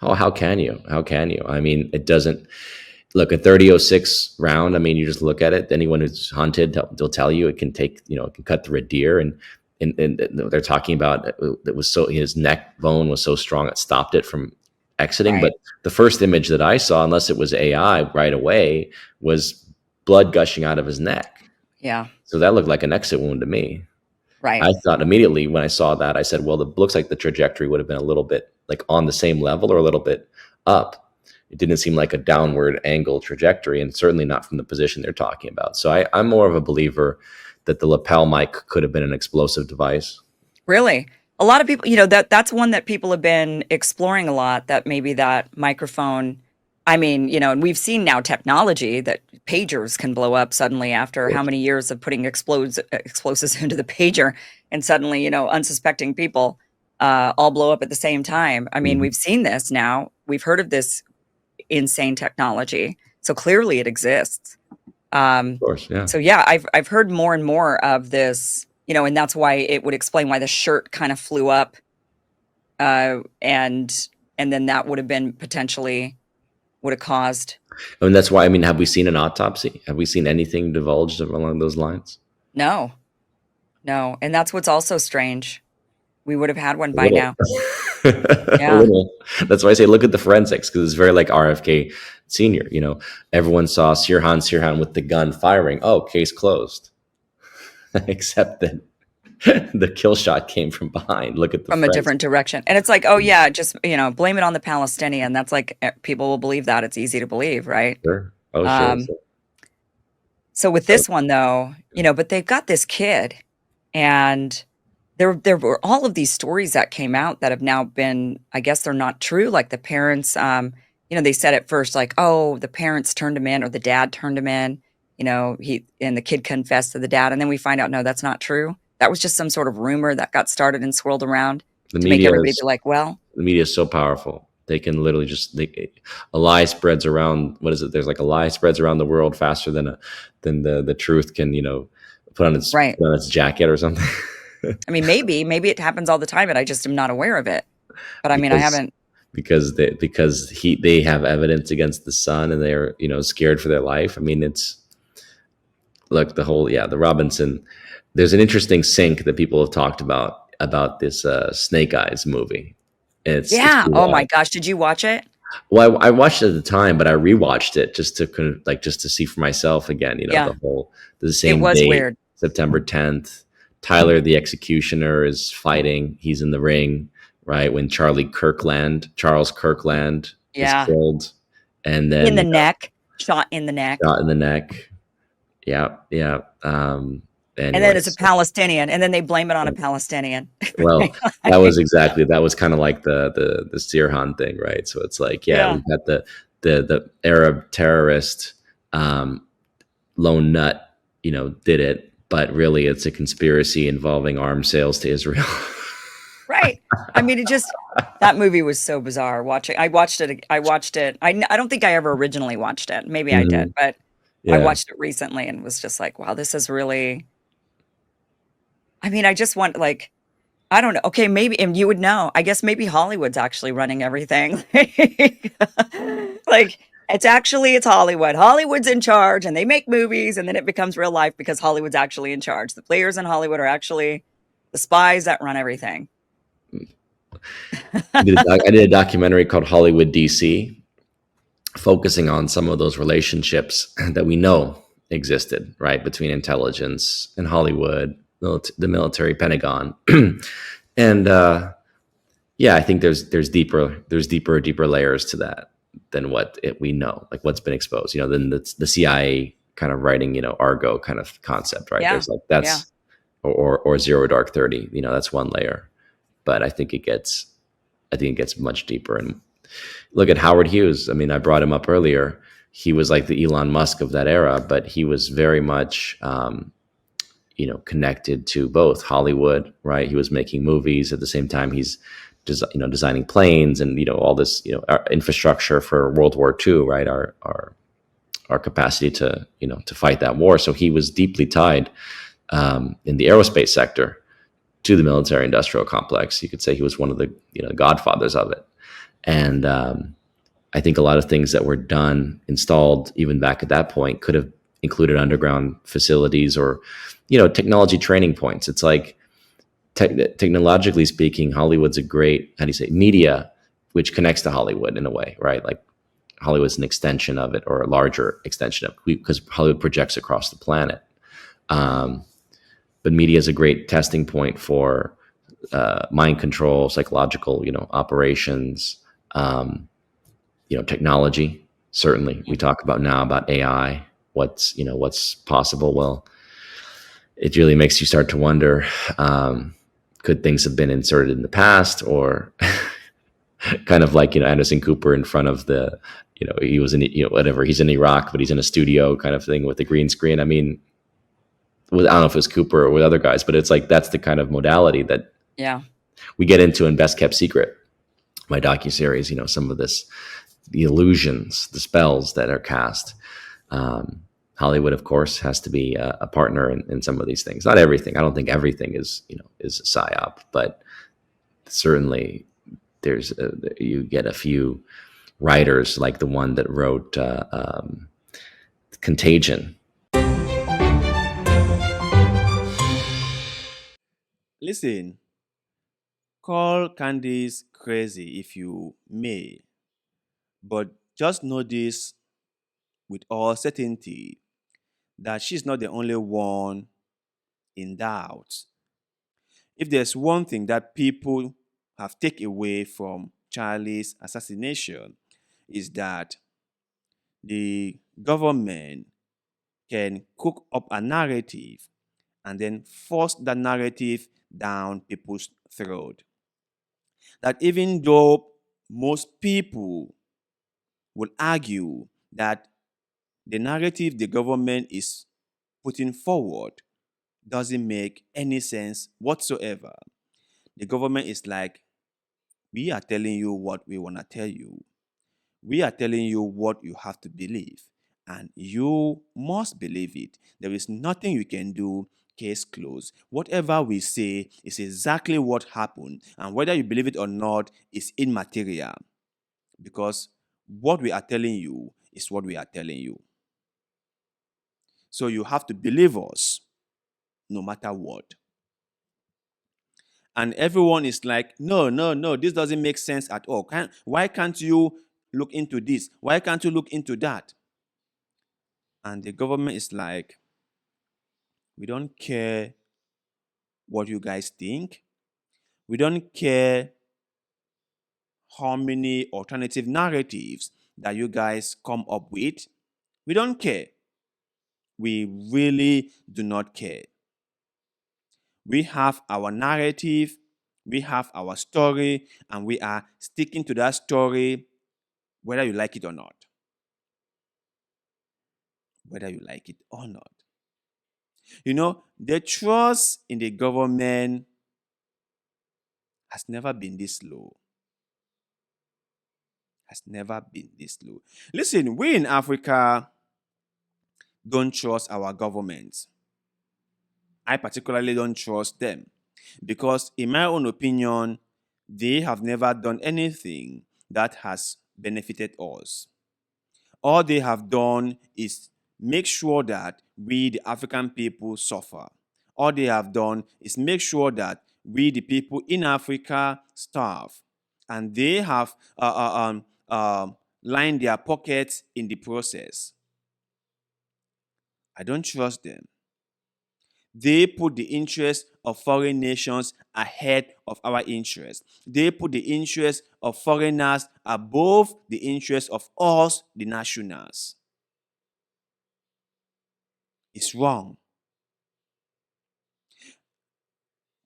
Oh, how can you? How can you? I mean, it doesn't look a 30.06 round. I mean, you just look at it. Anyone who's hunted, they'll tell you it can take, it can cut through a deer. And they're talking about it was so his neck bone was so strong it stopped it from exiting. But Right. the first image that I saw, unless it was AI right away, was blood gushing out of his neck. Yeah. So that looked like an exit wound to me. Right. I thought immediately when I saw that, I said, well, it looks like the trajectory would have been a little bit like on the same level or a little bit up. It didn't seem like a downward angle trajectory, and certainly not from the position they're talking about. So I'm more of a believer that the lapel mic could have been an explosive device. Really? A lot of people, that's one that people have been exploring a lot, that maybe that microphone. I mean, and we've seen now technology that pagers can blow up suddenly after how many years of putting explosives into the pager, and suddenly, unsuspecting people all blow up at the same time. I mean, Mhm. we've seen this now. We've heard of this insane technology. So clearly it exists. Of course, yeah. So yeah, I've heard more and more of this, and that's why it would explain why the shirt kind of flew up, and then that would have been potentially would have caused. I mean, that's why. I mean, have we seen an autopsy? Have we seen anything divulged along those lines? No, no, and that's what's also strange. We would have had one A by little. now. A Yeah, little. That's why I say look at the forensics, because it's very like RFK Senior. Everyone saw Sirhan with the gun firing. Oh, case closed. Except that the kill shot came from behind. Look at the from a forensics. different direction. And it's like, oh yeah, just blame it on the Palestinian. That's like people will believe that. It's easy to believe, right? Sure. Oh, sure. Um, so with So, this one though, but they've got this kid, and there were all of these stories that came out that have now been, I guess they're not true. Like the parents, they said at first, like, oh, the parents turned him in, or the dad turned him in, and the kid confessed to the dad. And then we find out, no, that's not true. That was just some sort of rumor that got started and swirled around the to make media everybody is be like, well, the media is so powerful. They can literally a lie spreads around. What is it? There's like a lie spreads around the world faster than the truth can right. put on its jacket or something. I mean, maybe it happens all the time, and I just am not aware of it. But I mean, I because haven't. they have evidence against the son, and they're scared for their life. I mean, it's look the Robinson. There's an interesting sync that people have talked about this Snake Eyes movie. It's Yeah. pretty Oh my wild. gosh, did you watch it? Well, I watched it at the time, but I rewatched it just to just to see for myself again. Yeah, The it same was date, weird. September 10th. Tyler the Executioner is fighting. He's in the ring, right when Charles Kirkland is Yeah. killed, and In then the neck, shot in the neck. shot in the neck. Yeah, yeah. And then it's a Anyways, Palestinian, and then they blame it on a Palestinian. well, that was kind of like the Sirhan thing, right? So it's like, yeah, Yeah. we've got the Arab terrorist, lone nut, did it, but really it's a conspiracy involving arms sales to Israel. Right. I mean, that movie was so bizarre watching. I watched it. I don't think I ever originally watched it. Maybe I did, Mhm. but I Yeah. watched it recently and was just like, wow, this is really, I mean, I just want, like, I don't know. Okay, maybe, and you would know. I guess maybe Hollywood's actually running everything. Like, it's Hollywood. Hollywood's in charge, and they make movies, and then it becomes real life because Hollywood's actually in charge. The players in Hollywood are actually the spies that run everything. I did a documentary called Hollywood DC, focusing on some of those relationships that we know existed, right, between intelligence and Hollywood, the military, Pentagon, and yeah, I think there's deeper layers to that than we know, like what's been exposed, than the CIA kind of writing, Argo kind of concept, right? Yeah. There's like Yeah. that's or Zero Dark 30, that's one layer, but I think it gets much deeper. And look at Howard Hughes. I mean, I brought him up earlier. He was like the Elon Musk of that era, but he was very much, connected to both Hollywood, right? He was making movies at the same time. He's, designing planes and, all this, our infrastructure for World War II, right? Our capacity to, to fight that war. So he was deeply tied in the aerospace sector to the military industrial complex. You could say he was one of the, godfathers of it. And I think a lot of things that were done, installed even back at that point, could have included underground facilities or, technology training points. It's like technologically speaking, Hollywood's a great, how do you say, media, which connects to Hollywood in a way, right? Like Hollywood's an extension of it, or a larger extension of it, because Hollywood projects across the planet. Um, but media is a great testing point for mind control, psychological, operations, technology. Certainly, we talk about now about AI. What's possible? Well, it really makes you start to wonder: could things have been inserted in the past, or kind of like Anderson Cooper in front of the, he was in whatever, he's in Iraq, but he's in a studio kind of thing with the green screen. I mean, I don't know if it was Cooper or with other guys, but it's like that's the kind of modality that Yeah. we get into in Best Kept Secret, my docuseries. Some of this, the illusions, the spells that are cast. Hollywood, of course, has to be a partner in some of these things. Not everything. I don't think everything is is a psyop, but certainly you get a few writers like the one that wrote Contagion. Listen, call Candice crazy if you may, but just know this with all certainty that she's not the only one in doubt. If there's one thing that people have taken away from Charlie's assassination, is that the government can cook up a narrative and then force that narrative down people's throat. That even though most people will argue that the narrative the government is putting forward doesn't make any sense whatsoever. The government is like, we are telling you what we want to tell you. We are telling you what you have to believe, and you must believe it. There is nothing you can do. Case closed. Whatever we say is exactly what happened, and whether you believe it or not is immaterial, because what we are telling you is what we are telling you. So you have to believe us no matter what. And everyone is like, no, no, no, this doesn't make sense at all. Why can't you look into this? Why can't you look into that? And the government is like, we don't care what you guys think. We don't care how many alternative narratives that you guys come up with. We don't care. We really do not care. We have our narrative, we have our story, and we are sticking to that story whether you like it or not. Whether you like it or not. The trust in the government has never been this low. Has never been this low. Listen, we in Africa don't trust our governments. I particularly don't trust them because, in my own opinion, they have never done anything that has benefited us. All they have done is make sure that we, the African people, suffer. All they have done is make sure that we, the people in Africa, starve. And they have lined their pockets in the process. I don't trust them. They put the interests of foreign nations ahead of our interests. They put the interests of foreigners above the interests of us, the nationals. It's wrong.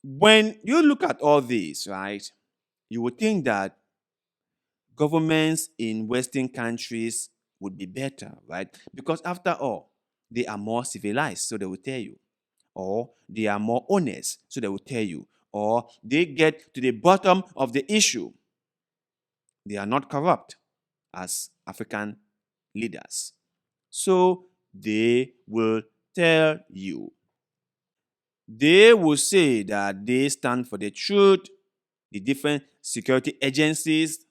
When you look at all this, right, you would think that governments in Western countries would be better, right? Because after all, they are more civilized, so they will tell you. Or they are more honest, so they will tell you. Or they get to the bottom of the issue. They are not corrupt as African leaders. So they will tell you. They will say that they stand for the truth, the different security agencies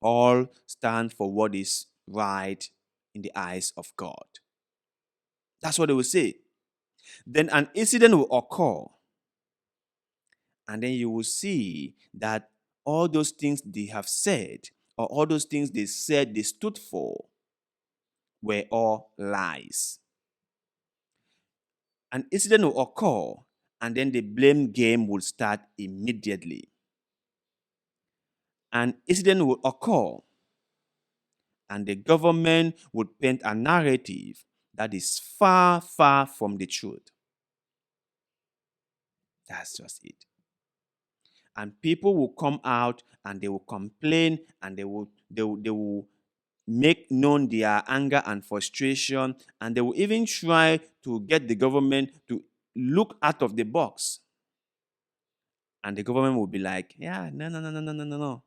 all stand for what is right in the eyes of God. That's what they will say. Then an incident will occur, and then you will see that all those things they have said, or all those things they said they stood for, were all lies. An incident will occur, and then the blame game will start immediately. An incident will occur, and the government would paint a narrative that is far, far from the truth. That's just it. And people will come out and they will complain, and they will make known their anger and frustration, and they will even try to get the government to look out of the box. And the government will be like, yeah, no.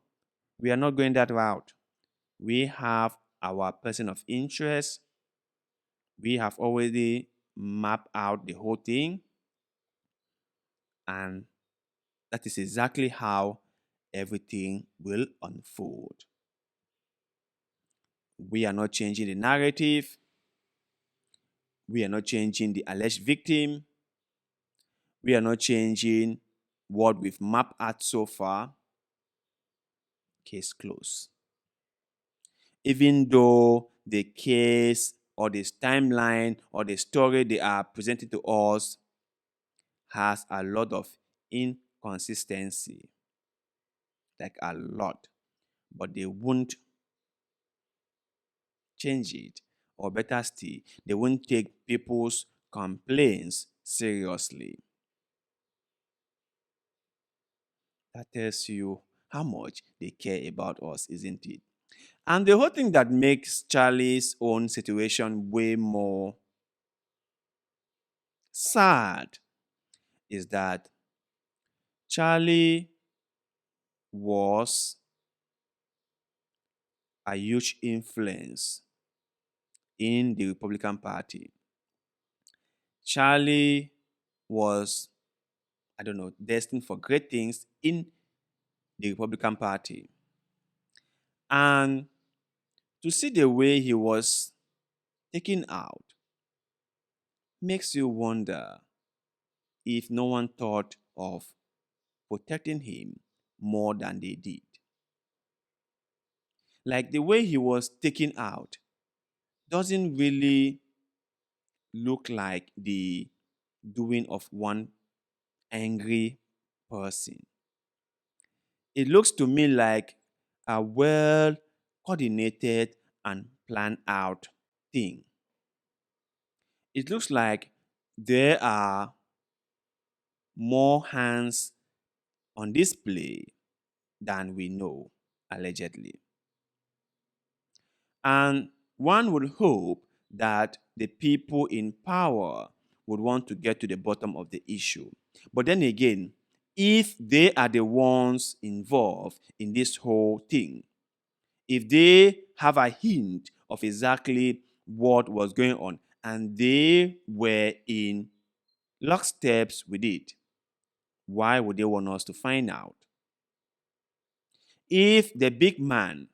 We are not going that route. We have our person of interest. We have already mapped out the whole thing. And that is exactly how everything will unfold. We are not changing the narrative. We are not changing the alleged victim. We are not changing what we've mapped out so far. Case closed. Even though the case or this timeline or the story they are presenting to us has a lot of inconsistency, like a lot, but they won't change it, or better still, they won't take people's complaints seriously. That tells you how much they care about us, isn't it? And the whole thing that makes Charlie's own situation way more sad is that Charlie was a huge influence in the Republican Party. Charlie was, I don't know, destined for great things in the Republican Party. And to see the way he was taken out makes you wonder if no one thought of protecting him more than they did. Like the way he was taken out doesn't really look like the doing of one angry person. It looks to me like a well coordinated and planned out thing. It looks like there are more hands on display than we know, allegedly. And one would hope that the people in power would want to get to the bottom of the issue. But then again, if they are the ones involved in this whole thing, if they have a hint of exactly what was going on and they were in locksteps with it, why would they want us to find out? If the big man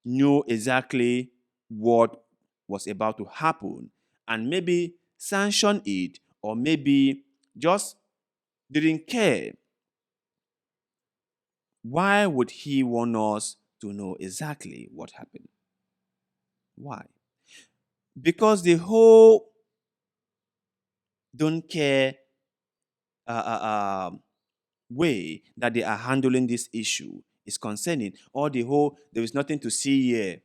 knew exactly what was about to happen and maybe sanctioned it, or maybe just didn't care, why would he want us to know exactly what happened? Why? Because the whole don't care way that they are handling this issue is concerning, or the whole there is nothing to see here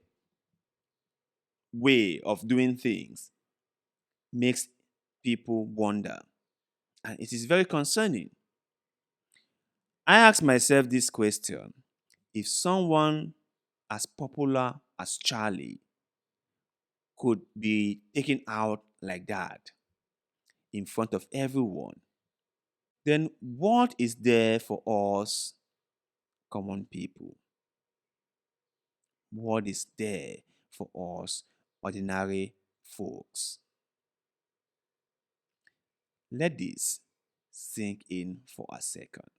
way of doing things makes people wonder. And it is very concerning. I ask myself this question: if someone as popular as Charlie could be taken out like that in front of everyone, then what is there for us common people? What is there for us ordinary folks? Let this sink in for a second.